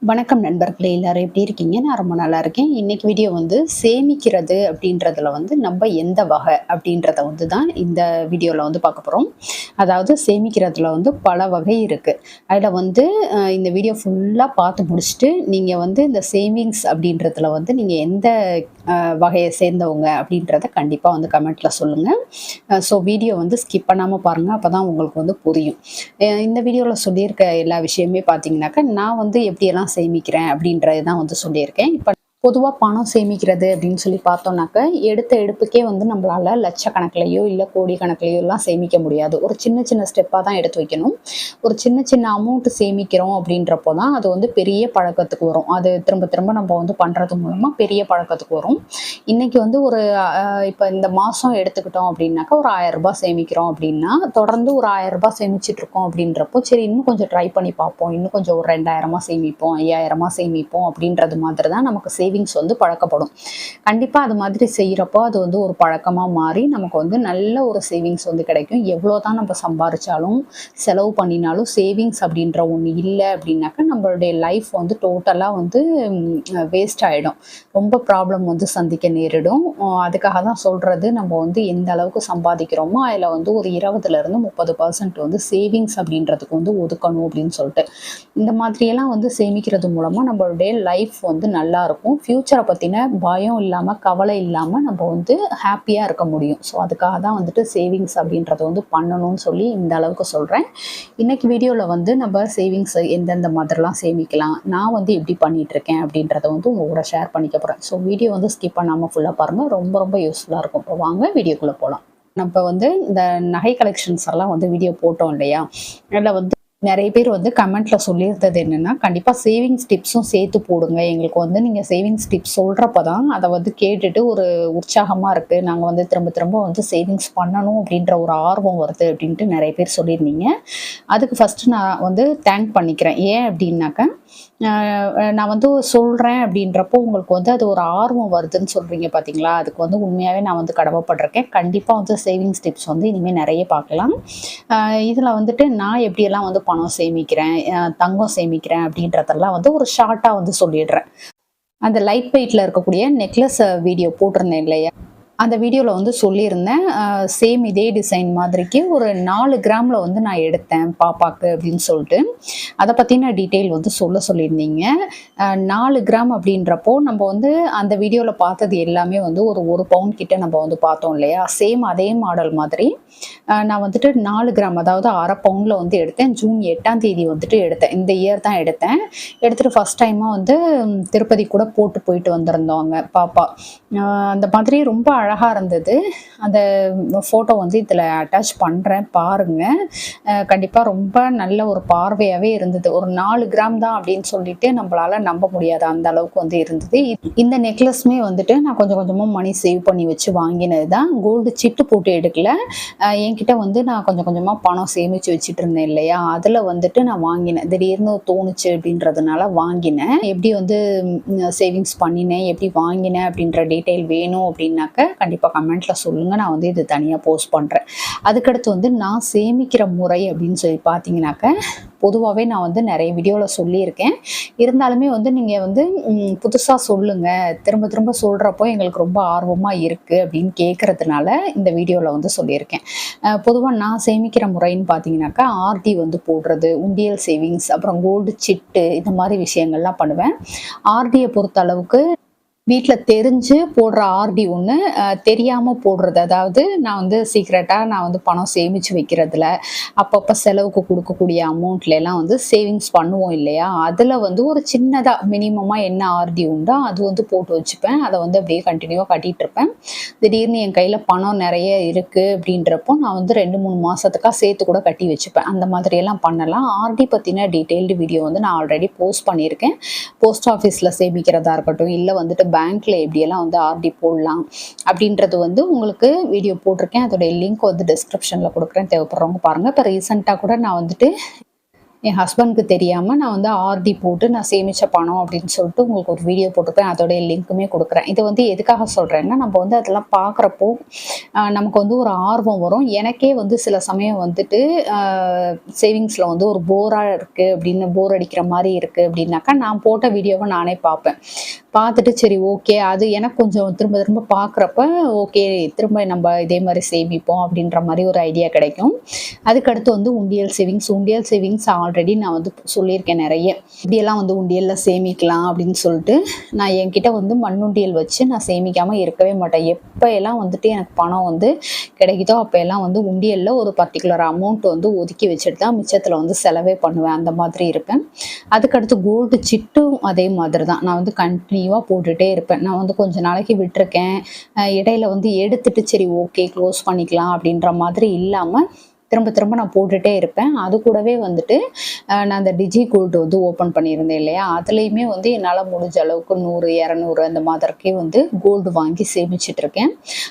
வணக்கம் நண்பர்களே, எல்லாரும் எப்படி இருக்கீங்க? நான் ரொம்ப நல்லா இருக்கேன். இன்னைக்கு வீடியோ வந்து சேமிக்கிறது அப்படின்றதுல வந்து நம்ம எந்த வகை அப்படின்றத வந்து தான் இந்த வீடியோவில் வந்து பார்க்க போகிறோம். அதாவது சேமிக்கிறதுல வந்து பல வகை இருக்குது. அதில் வந்து இந்த வீடியோ ஃபுல்லாக பார்த்து முடிச்சுட்டு நீங்கள் வந்து இந்த சேவிங்ஸ் அப்படின்றதுல வந்து நீங்கள் எந்த வகையை சேர்ந்தவங்க அப்படின்றத கண்டிப்பாக வந்து கமெண்ட்டில் சொல்லுங்கள். ஸோ வீடியோ வந்து ஸ்கிப் பண்ணாமல் பாருங்கள், அப்போ தான் உங்களுக்கு வந்து புரியும். இந்த வீடியோவில் சொல்லியிருக்க எல்லா விஷயமே பார்த்தீங்கன்னாக்கா நான் வந்து எப்படியெல்லாம் சேமிக்கிறேன் அப்படின்றது தான் வந்து சொல்லியிருக்கேன். இப்போ பொதுவாக பணம் சேமிக்கிறது அப்படின்னு சொல்லி பார்த்தோம்னாக்க எடுத்த எடுப்புக்கே வந்து நம்மளால லட்சக்கணக்கிலையோ இல்லை கோடி கணக்கிலையோ எல்லாம் சேமிக்க முடியாது. ஒரு சின்ன சின்ன ஸ்டெப்பாக தான் எடுத்து வைக்கணும். ஒரு சின்ன சின்ன அமௌண்ட் சேமிக்கிறோம் அப்படின்றப்போ தான் அது வந்து பெரிய பழக்கத்துக்கு வரும். அது திரும்ப திரும்ப நம்ம வந்து பண்ணுறது மூலமாக பெரிய பழக்கத்துக்கு வரும். இன்னைக்கு வந்து ஒரு இப்போ இந்த மாதம் எடுத்துக்கிட்டோம் அப்படின்னாக்கா ஒரு 1000 ரூபாய் சேமிக்கிறோம் அப்படின்னா தொடர்ந்து ஒரு 1000 ரூபாய் சேமிச்சிட்டு இருக்கோம் அப்படின்றப்போ சரி இன்னும் கொஞ்சம் ட்ரை பண்ணி பார்ப்போம், இன்னும் கொஞ்சம் ஒரு 2000 சேமிப்போம், 5000 சேமிப்போம் அப்படின்றது மாதிரி தான் நமக்கு சேவிங்ஸ் வந்து பழக்கப்படும். கண்டிப்பாக அது மாதிரி செய்கிறப்போ அது வந்து ஒரு பழக்கமாக மாறி நமக்கு வந்து நல்ல ஒரு சேவிங்ஸ் வந்து கிடைக்கும். எவ்வளோ தான் நம்ம சம்பாரிச்சாலும் செலவு பண்ணினாலும் சேவிங்ஸ் அப்படின்ற ஒன்று இல்லை அப்படின்னாக்கா நம்மளுடைய லைஃப் வந்து டோட்டலாக வந்து வேஸ்ட் ஆகிடும். ரொம்ப ப்ராப்ளம் வந்து சந்திக்க நேரிடும். அதுக்காக தான் சொல்கிறது, நம்ம வந்து எந்த அளவுக்கு சம்பாதிக்கிறோமோ அதில் வந்து ஒரு 20% 30% வந்து சேவிங்ஸ் அப்படின்றதுக்கு வந்து ஒதுக்கணும் அப்படின்னு சொல்லிட்டு இந்த மாதிரியெல்லாம் வந்து சேமிக்கிறது மூலமாக நம்மளுடைய லைஃப் வந்து நல்லாயிருக்கும். ஃப்யூச்சரை பற்றின பயம் இல்லாமல் கவலை இல்லாமல் நம்ம வந்து ஹாப்பியாக இருக்க முடியும். ஸோ அதுக்காக தான் வந்துட்டு சேவிங்ஸ் அப்படின்றத வந்து பண்ணணும்னு சொல்லி இந்த அளவுக்கு சொல்கிறேன். இன்றைக்கி வீடியோவில் வந்து நம்ம சேவிங்ஸ் எந்தெந்த மாதிரிலாம் சேமிக்கலாம், நான் வந்து எப்படி பண்ணிகிட்ருக்கேன் அப்படின்றத வந்து உங்கள் கூட ஷேர் பண்ணிக்க போகிறேன். ஸோ வீடியோ வந்து ஸ்கிப் பண்ணாமல் ஃபுல்லாக பாருங்கள், ரொம்ப ரொம்ப யூஸ்ஃபுல்லாக இருக்கும். இப்போ வாங்க வீடியோக்குள்ளே போகலாம். நம்ம வந்து இந்த நகை கலெக்ஷன்ஸ் எல்லாம் வந்து வீடியோ போட்டோம் இல்லையா, அதில் வந்து நிறைய பேர் வந்து கமெண்ட்ல சொல்லியிருந்தது என்னன்னா, கண்டிப்பாக சேவிங்ஸ் டிப்ஸும் சேர்த்து போடுங்க. எங்களுக்கு வந்து நீங்கள் சேவிங்ஸ் டிப்ஸ் சொல்கிறப்ப தான் அதை வந்து கேட்டுட்டு ஒரு உற்சாகமாக இருக்குது, நாங்கள் வந்து திரும்ப திரும்ப வந்து சேவிங்ஸ் பண்ணணும் அப்படின்ற ஒரு ஆர்வம் வருது அப்படின்ட்டு நிறைய பேர் சொல்லியிருந்தீங்க. அதுக்கு ஃபஸ்ட்டு நான் வந்து தேங்க் பண்ணிக்கிறேன். ஏன் அப்படின்னாக்கா நான் வந்து சொல்கிறேன் அப்படின்றப்போ உங்களுக்கு வந்து அது ஒரு ஆர்வம் வருதுன்னு சொல்கிறீங்க பார்த்தீங்களா, அதுக்கு வந்து உண்மையாகவே நான் வந்து கடமைப்பட்டிருக்கேன். கண்டிப்பாக வந்து சேவிங்ஸ் டிப்ஸ் வந்து இனிமேல் நிறைய பார்க்கலாம். இதில் வந்துட்டு நான் எப்படியெல்லாம் வந்து பணம் சேமிக்கிறேன், தங்கம் சேமிக்கிறேன் அப்படின்றதெல்லாம் வந்து ஒரு ஷார்ட்டாக வந்து சொல்லிடுறேன். அந்த லைட் வெயிட்டில் இருக்கக்கூடிய நெக்லஸ் வீடியோ போட்டிருந்தேன் இல்லையா, அந்த வீடியோவில் வந்து சொல்லியிருந்தேன். சேம் இதே டிசைன் மாதிரிக்கு ஒரு 4 கிராமில் வந்து நான் எடுத்தேன் பாப்பாக்கு அப்படின்னு சொல்லிட்டு அதை பற்றின டீட்டெயில் வந்து சொல்லியிருந்தீங்க. 4 கிராம் அப்படின்றப்போ நம்ம வந்து அந்த வீடியோவில் பார்த்தது எல்லாமே வந்து ஒரு 1 பவுன் கிட்ட நம்ம வந்து பார்த்தோம் இல்லையா, சேம் அதே மாடல் மாதிரி நான் வந்துட்டு 4 கிராம் அதாவது அரை பவுனில் வந்து எடுத்தேன். ஜூன் 8ஆம் தேதி வந்துட்டு எடுத்தேன். இந்த இயர் தான் எடுத்தேன். எடுத்துகிட்டு ஃபஸ்ட் டைமாக வந்து திருப்பதி கூட போயிட்டு வந்திருந்தோங்க பாப்பா. அந்த மாதிரி ரொம்ப அழகாக இருந்தது. அந்த ஃபோட்டோ வந்து இதில் அட்டாச் பண்ணுறேன் பாருங்கள். கண்டிப்பாக ரொம்ப நல்ல ஒரு பார்வையாகவே இருந்தது. ஒரு 4 கிராம் தான் அப்படின்னு சொல்லிட்டு நம்மளால் நம்ப முடியாது, அந்த அளவுக்கு வந்து இருந்தது. இந்த நெக்லஸுமே வந்துட்டு நான் கொஞ்சம் கொஞ்சமாக மணி சேவ் பண்ணி வச்சு வாங்கினது தான். கோல்டு சிட்டு போட்டு எடுக்கல. என்கிட்ட வந்து நான் கொஞ்சம் கொஞ்சமாக பணம் சேமித்து வச்சுட்டு இருந்தேன் இல்லையா, அதில் வந்துட்டு நான் வாங்கினேன். திடீர்னு தோணுச்சு அப்படின்றதுனால வாங்கினேன். எப்படி வந்து சேவிங்ஸ் பண்ணினேன், எப்படி வாங்கினேன் அப்படின்ற டீட்டெயில் வேணும் அப்படின்னாக்க கண்டிப்பாக கமெண்ட்டில் சொல்லுங்கள், நான் வந்து இது தனியாக போஸ்ட் பண்ணுறேன். அதுக்கடுத்து வந்து நான் சேமிக்கிற முறை அப்படின்னு சொல்லி பார்த்தீங்கன்னாக்க பொதுவாகவே நான் வந்து நிறைய வீடியோவில் சொல்லியிருக்கேன். இருந்தாலுமே வந்து நீங்கள் வந்து புதுசாக சொல்லுங்கள், திரும்ப திரும்ப சொல்கிறப்போ எங்களுக்கு ரொம்ப ஆர்வமாக இருக்குது அப்படின்னு கேட்குறதுனால இந்த வீடியோவில் வந்து சொல்லியிருக்கேன். பொதுவாக நான் சேமிக்கிற முறைன்னு பார்த்தீங்கன்னாக்கா ஆர்டி வந்து போடுறது, உண்டியல் சேவிங்ஸ், அப்புறம் கோல்டு சிட்டு, இந்த மாதிரி விஷயங்கள்லாம் பண்ணுவேன். ஆர்டியை பொறுத்த அளவுக்கு வீட்டில் தெரிஞ்சு போடுற ஆர்டி ஒன்று, தெரியாமல் போடுறது, அதாவது நான் வந்து சீக்ரெட்டாக நான் வந்து பணம் சேமித்து வைக்கிறதுல அப்பப்போ செலவுக்கு கொடுக்கக்கூடிய அமௌண்ட்லாம் வந்து சேவிங்ஸ் பண்ணுவோம் இல்லையா, அதில் வந்து ஒரு சின்னதாக மினிமமாக என்ன ஆர்டி உண்டோ அது வந்து போட்டு வச்சுப்பேன். அதை வந்து அப்படியே கண்டினியூவாக கட்டிகிட்டு இருப்பேன். திடீர்னு என் கையில் பணம் நிறைய இருக்குது அப்படின்றப்போ நான் வந்து 2-3 மாதத்துக்காக சேர்த்து கூட கட்டி வச்சுப்பேன். அந்த மாதிரியெல்லாம் பண்ணலாம். ஆர்டி பற்றின டீட்டெயில்டு வீடியோ வந்து நான் ஆல்ரெடி போஸ்ட் பண்ணியிருக்கேன். போஸ்ட் ஆஃபீஸில் சேமிக்கிறதா இருக்கட்டும், இல்லை வந்துட்டு பேங்க்ல எப்படியெல்லாம் வந்து ஆர்டி போடலாம் அப்படின்றது வந்து உங்களுக்கு வீடியோ போட்டிருக்கேன். அதோடைய லிங்க் வந்து டிஸ்கிரிப்ஷனில் கொடுக்குறேன், தேவைப்படுறவங்க பாருங்கள். இப்போ ரீசெண்டாக கூட நான் வந்துட்டு என் ஹஸ்பண்ட்க்கு தெரியாமல் நான் வந்து ஆர்டி போட்டு நான் சேமித்த பணம் அப்படின்னு சொல்லிட்டு உங்களுக்கு ஒரு வீடியோ போட்டிருப்பேன். அதோடைய லிங்க்குமே கொடுக்குறேன். இது வந்து எதுக்காக சொல்கிறேன்னா, நம்ம வந்து அதெல்லாம் பார்க்குறப்போ நமக்கு வந்து ஒரு ஆர்வம் வரும். எனக்கே வந்து சில சமயம் வந்துட்டு சேவிங்ஸில் வந்து ஒரு போராக இருக்குது அப்படின்னு, போர் அடிக்கிற மாதிரி இருக்குது அப்படின்னாக்கா நான் போட்ட வீடியோவை நானே பார்ப்பேன். பார்த்துட்டு சரி ஓகே, அது எனக்கு கொஞ்சம் திரும்ப திரும்ப பார்க்குறப்ப ஓகே திரும்ப நம்ம இதே மாதிரி சேமிப்போம் அப்படின்ற மாதிரி ஒரு ஐடியா கிடைக்கும். அதுக்கடுத்து வந்து உண்டியல் சேவிங்ஸ் ஆல்ரெடி நான் வந்து சொல்லியிருக்கேன் நிறைய. இப்படியெல்லாம் வந்து உண்டியலில் சேமிக்கலாம் அப்படின்னு சொல்லிட்டு நான் என்கிட்ட வந்து மண்ணுண்டியல் வச்சு நான் சேமிக்காமல் இருக்கவே மாட்டேன். எப்போ எல்லாம் வந்துட்டு எனக்கு பணம் வந்து கிடைக்குதோ அப்போ எல்லாம் வந்து உண்டியலில் ஒரு பர்டிகுலர் அமௌண்ட் வந்து ஒதுக்கி வச்சுட்டு தான் மிச்சத்தில் வந்து செலவே பண்ணுவேன். அந்த மாதிரி இருப்பேன். அதுக்கடுத்து கோல்டு சிட்டும் அதே மாதிரி தான். நான் வந்து கண்டினியூவாக போட்டுகிட்டே இருப்பேன். நான் வந்து கொஞ்ச நாளைக்கு விட்டுருக்கேன். இடையில வந்து எடுத்துட்டு சரி ஓகே க்ளோஸ் பண்ணிக்கலாம் அப்படின்ற மாதிரி இல்லாமல் திரும்ப திரும்ப நான் போட்டுகிட்டே இருப்பேன். அது கூடவே வந்துட்டு நான் அந்த டிஜி கோல்டு வந்து ஓப்பன் பண்ணியிருந்தேன் இல்லையா, அதுலேயுமே வந்து என்னால் முடிஞ்ச அளவுக்கு 100, 200 அந்த மாதிரிக்கே வந்து கோல்டு வாங்கி சேமிச்சிட்ருக்கேன்.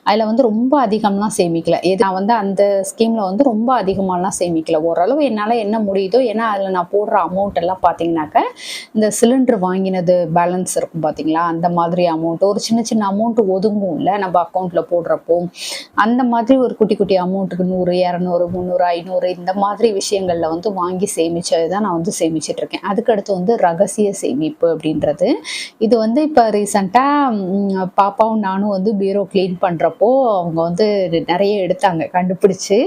அதில் வந்து ரொம்ப அதிகம்லாம் சேமிக்கல. நான் வந்து அந்த ஸ்கீமில் வந்து ரொம்ப அதிகமாகலாம் சேமிக்கல. ஓரளவு என்னால் என்ன முடியுதோ, ஏன்னா அதில் நான் போடுற அமௌண்ட் எல்லாம் பார்த்தீங்கன்னாக்க இந்த சிலிண்டர் வாங்கினது பேலன்ஸ் இருக்கும் பார்த்தீங்களா, அந்த மாதிரி அமௌண்ட் ஒரு சின்ன சின்ன அமௌண்ட் ஒதுங்கும் இல்லை நம்ம அக்கௌண்ட்டில் போடுறப்போ, அந்த மாதிரி ஒரு குட்டி குட்டி அமௌண்ட்டுக்கு 100, 200, 300, 500 இந்த மாதிரி விஷயங்களில் வந்து வாங்கி சேமிச்சது தான் நான் வந்து சேமிச்சிட்டு இருக்கேன். அதுக்கடுத்து வந்து ரகசிய சேமிப்பு அப்படின்றது, இது வந்து இப்போ ரீசெண்டாக பாப்பாவும் நானும் வந்து பீரோ க்ளீன் பண்ணுறப்போ அவங்க வந்து நிறைய எடுத்தாங்க கண்டுபிடிச்சி.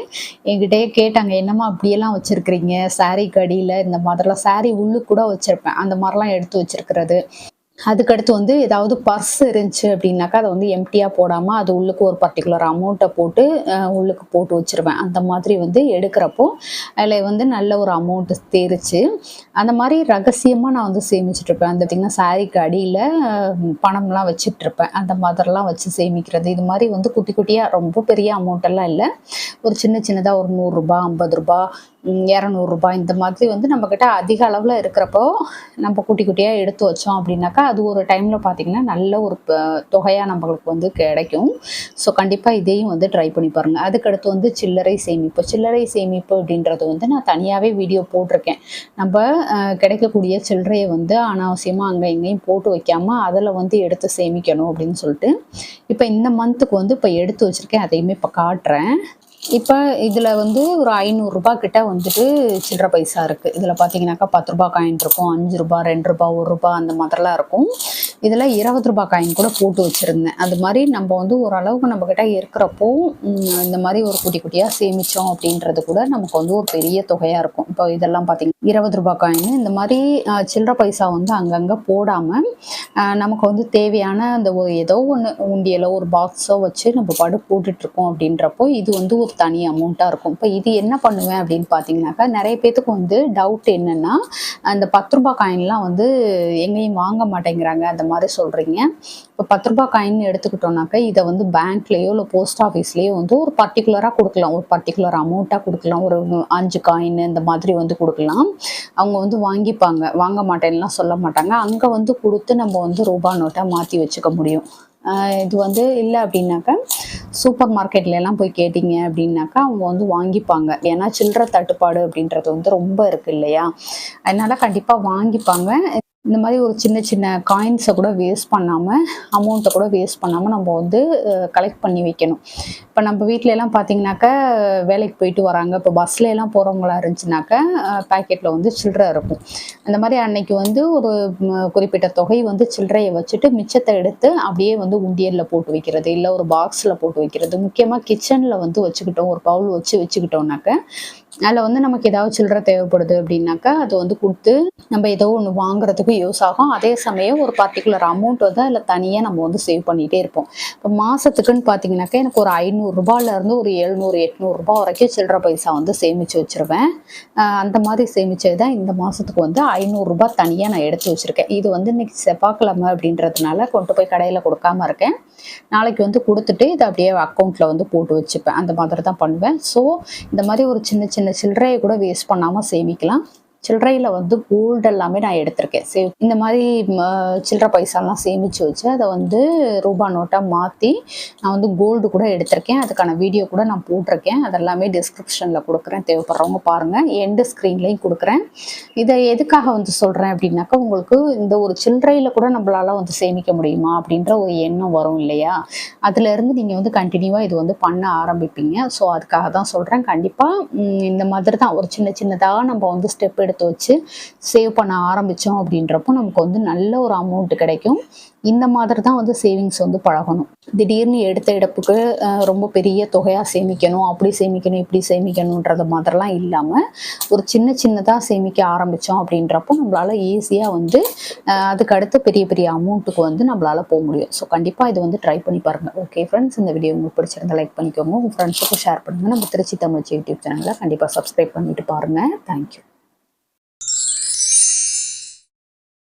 என்கிட்டயே கேட்டாங்க, என்னம்மா அப்படியெல்லாம் வச்சுருக்கிறீங்க, சாரீக்கு அடியில் இந்த மாதிரிலாம், சாரீ உள்ளுக்கு கூட வச்சுருப்பேன், அந்த மாதிரிலாம் எடுத்து வச்சுருக்கிறது. அதுக்கடுத்து வந்து ஏதாவது பர்ஸ் இருந்துச்சு அப்படின்னாக்கா அதை வந்து எம்டியாக போடாமல் அது உள்ளுக்கு ஒரு பர்டிகுலர் அமௌண்ட்டை போட்டு உள்ளுக்கு போட்டு வச்சுருவேன். அந்த மாதிரி வந்து எடுக்கிறப்போ அதில் வந்து நல்ல ஒரு அமௌண்ட்டு தேரிச்சு அந்த மாதிரி ரகசியமாக நான் வந்து சேமிச்சிட்ருப்பேன். அந்த பார்த்திங்கன்னா சாரீக்கு அடியில் பணம்லாம் வச்சிட்ருப்பேன். அந்த மாதிரிலாம் வச்சு சேமிக்கிறது. இது மாதிரி வந்து குட்டி குட்டியாக ரொம்ப பெரிய அமௌண்ட்டெல்லாம் இல்லை, ஒரு சின்ன சின்னதாக ஒரு 100 ரூபா, 50 ரூபா, 200 இந்த மாதிரி வந்து நம்மக்கிட்ட அதிக அளவில் இருக்கிறப்போ நம்ம குட்டி குட்டியாக எடுத்து வச்சோம் அப்படின்னாக்கா அது ஒரு டைமில் பார்த்திங்கன்னா நல்ல ஒரு தொகையாக நம்மளுக்கு வந்து கிடைக்கும். ஸோ கண்டிப்பாக இதையும் வந்து ட்ரை பண்ணி பாருங்கள். அதுக்கடுத்து வந்து சில்லறை சேமிப்பு அப்படின்றது வந்து நான் தனியாகவே வீடியோ போட்டிருக்கேன். நம்ம கிடைக்கக்கூடிய சில்லறையை வந்து அனாவசியமாக அங்கே இங்கேயும் போட்டு வைக்காமல் அதில் வந்து எடுத்து சேமிக்கணும் அப்படின்னு சொல்லிட்டு இப்போ இந்த மந்த்துக்கு வந்து இப்போ எடுத்து வச்சுருக்கேன். அதையுமே இப்போ காட்டுறேன். இப்போ இதில் வந்து ஒரு 500 ரூபா கிட்ட வந்துட்டு சில்லற பைசா இருக்குது. இதில் பார்த்தீங்கன்னாக்கா 10 ரூபா காயின் இருக்கும், 5 ரூபா, 2 ரூபா, 1 ரூபா அந்த மாதிரிலாம் இருக்கும். இதில் 20 ரூபா காயின் கூட போட்டு வச்சுருந்தேன். அது மாதிரி நம்ம வந்து ஓரளவுக்கு நம்மக்கிட்ட இருக்கிறப்போ இந்த மாதிரி ஒரு குட்டி குட்டியாக சேமித்தோம் அப்படின்றது கூட நமக்கு வந்து ஒரு பெரிய தொகையாக இருக்கும். இப்போ இதெல்லாம் பார்த்தீங்கன்னா 20 ரூபா காயின் இந்த மாதிரி சில்லற பைசா வந்து அங்கங்கே போடாமல் நமக்கு வந்து தேவையான அந்த ஏதோ ஒன்று உண்டியலோ ஒரு பாக்ஸோ வச்சு நம்ம பாடு போட்டுட்ருக்கோம் அப்படின்றப்போ இது வந்து ஒரு தனி அமௌண்ட்டாக இருக்கும். இப்போ இது என்ன பண்ணுவேன் அப்படின்னு பார்த்தீங்கன்னாக்கா நிறைய பேத்துக்கு வந்து டவுட் என்னென்னா, அந்த 10 ரூபா காயின்லாம் வந்து எங்கேயும் வாங்க மாட்டேங்கிறாங்க அந்த மாதிரி சொல்கிறீங்க. இப்போ 10 ரூபா காயின் எடுத்துக்கிட்டோம்னாக்கா இதை வந்து பேங்க்லேயோ இல்லை போஸ்ட் ஆஃபீஸ்லேயோ வந்து ஒரு பர்டிகுலராக கொடுக்கலாம், ஒரு பர்டிகுலர் அமௌண்ட்டாக கொடுக்கலாம், ஒரு 5 காயின் இந்த மாதிரி வந்து கொடுக்கலாம். அவங்க வந்து வாங்கிப்பாங்க, வாங்க மாட்டேன்னுலாம் சொல்ல மாட்டாங்க. அங்கே வந்து கொடுத்து நம்ம வந்து ரூபா நோட்டாக மாற்றி வச்சுக்க முடியும். இது வந்து இல்லை அப்படின்னாக்கா சூப்பர் மார்க்கெட்லாம் போய் கேட்டிங்க அப்படின்னாக்கா அவங்க வந்து வாங்கிப்பாங்க. ஏன்னா சில்லறை தட்டுப்பாடு அப்படின்றது வந்து ரொம்ப இருக்குது இல்லையா, அதனால் கண்டிப்பாக வாங்கிப்பாங்க. இந்த மாதிரி ஒரு சின்ன சின்ன காயின்ஸை கூட வேஸ்ட் பண்ணாமல், அமௌண்ட்டை கூட வேஸ்ட் பண்ணாமல் நம்ம வந்து கலெக்ட் பண்ணி வைக்கணும். இப்போ நம்ம வீட்டிலலாம் பார்த்திங்கனாக்கா வேலைக்கு போயிட்டு வராங்க, இப்போ பஸ்லலாம் போகிறவங்களா இருந்துச்சுனாக்கா பேக்கெட்டில் வந்து சில்லறை இருக்கும். அந்த மாதிரி அன்னைக்கு வந்து ஒரு குறிப்பிட்ட தொகை வந்து சில்லறையை வச்சுட்டு மிச்சத்தை எடுத்து அப்படியே வந்து உண்டியலில் போட்டு வைக்கிறது, இல்லை ஒரு பாக்ஸில் போட்டு வைக்கிறது. முக்கியமாக கிச்சனில் வந்து வச்சுக்கிட்டோம், ஒரு பவுல் வச்சுக்கிட்டோம்னாக்க அதில் வந்து நமக்கு ஏதாவது சில்லறை தேவைப்படுது அப்படின்னாக்கா அது வந்து கொடுத்து நம்ம ஏதோ ஒன்று வாங்குறதுக்கு யூஸ் ஆகும். அதே சமயம் ஒரு பர்டிகுலர் அமௌண்ட் வந்து அதில் தனியாக நம்ம வந்து சேவ் பண்ணிகிட்டே இருப்போம். இப்போ மாதத்துக்குன்னு பார்த்தீங்கன்னாக்கா எனக்கு ஒரு 500 ரூபாயிலேருந்து ஒரு 700, 800 ரூபா வரைக்கும் சில்லறை பைசா வந்து சேமித்து வச்சுருவேன். அந்த மாதிரி சேமித்தது தான் இந்த மாதத்துக்கு வந்து 500 ரூபா தனியாக நான் எடுத்து வச்சுருக்கேன். இது வந்து இன்றைக்கி செவ்வாய்க்கிழமை அப்படின்றதுனால கொண்டு போய் கடையில் கொடுக்காம இருக்கேன். நாளைக்கு வந்து கொடுத்துட்டு இதை அப்படியே அக்கௌண்ட்டில் வந்து போட்டு வச்சுப்பேன். அந்த மாதிரி தான் பண்ணுவேன். ஸோ இந்த மாதிரி ஒரு சின்ன சின்ன சில்லறையை கூட வேஸ்ட் பண்ணாமல் சேமிக்கலாம். சில்லறையில் வந்து கோல்டு எல்லாமே நான் எடுத்திருக்கேன். இந்த மாதிரி சில்லறை பைசாலாம் சேமித்து வச்சு அதை வந்து ரூபா நோட்டாக மாற்றி நான் வந்து கோல்டு கூட எடுத்திருக்கேன். அதுக்கான வீடியோ கூட நான் போட்டிருக்கேன். அதெல்லாமே டிஸ்கிரிப்ஷனில் கொடுக்குறேன், தேவைப்படுறவங்க பாருங்கள். எண்டு ஸ்க்ரீன்லேயும் கொடுக்குறேன். இதை எதுக்காக வந்து சொல்கிறேன் அப்படின்னாக்கா, உங்களுக்கு இந்த ஒரு சில்லறையில் கூட நம்மளால் வந்து சேமிக்க முடியுமா அப்படின்ற ஒரு எண்ணம் வரும் இல்லையா? அதுலேருந்து நீங்கள் வந்து கண்டினியூவாக இது வந்து பண்ண ஆரம்பிப்பீங்க. ஸோ அதுக்காக தான் சொல்கிறேன். கண்டிப்பாக இந்த மாதிரி தான் ஒரு சின்ன சின்னதாக நம்ம வந்து ஸ்டெப் எடுத்து வச்சு சேவ் பண்ண ஆரம்பித்தோம் அப்படின்றப்போ நமக்கு வந்து நல்ல ஒரு அமௌண்ட் கிடைக்கும். இந்த மாதிரி தான் வந்து சேவிங்ஸ் வந்து பழகணும். திடீர்னு எடுத்த எடுப்புக்கு ரொம்ப பெரிய தொகையாக சேமிக்கணும், அப்படி சேமிக்கணும், இப்படி சேமிக்கணுன்றது மாதிரிலாம் இல்லாமல் ஒரு சின்ன சின்னதாக சேமிக்க ஆரம்பித்தோம் அப்படின்றப்போ நம்மளால் ஈஸியாக வந்து அதுக்கு அடுத்து பெரிய பெரிய அமௌண்ட்டுக்கு வந்து நம்மளால் போக முடியும். ஸோ கண்டிப்பாக இது வந்து ட்ரை பண்ணி பாருங்கள். ஓகே ஃப்ரெண்ட்ஸ், இந்த வீடியோ உங்களுக்கு பிடிச்சிருந்தா லைக் பண்ணிக்கோங்க, உங்கள் ஃப்ரெண்ட்ஸுக்கும் ஷேர் பண்ணுங்கள். நம்ம திருச்சி தமிழ் யூடியூப் சேனலை கண்டிப்பாக சப்ஸ்கிரைப் பண்ணிட்டு பாருங்கள். தேங்க்யூ.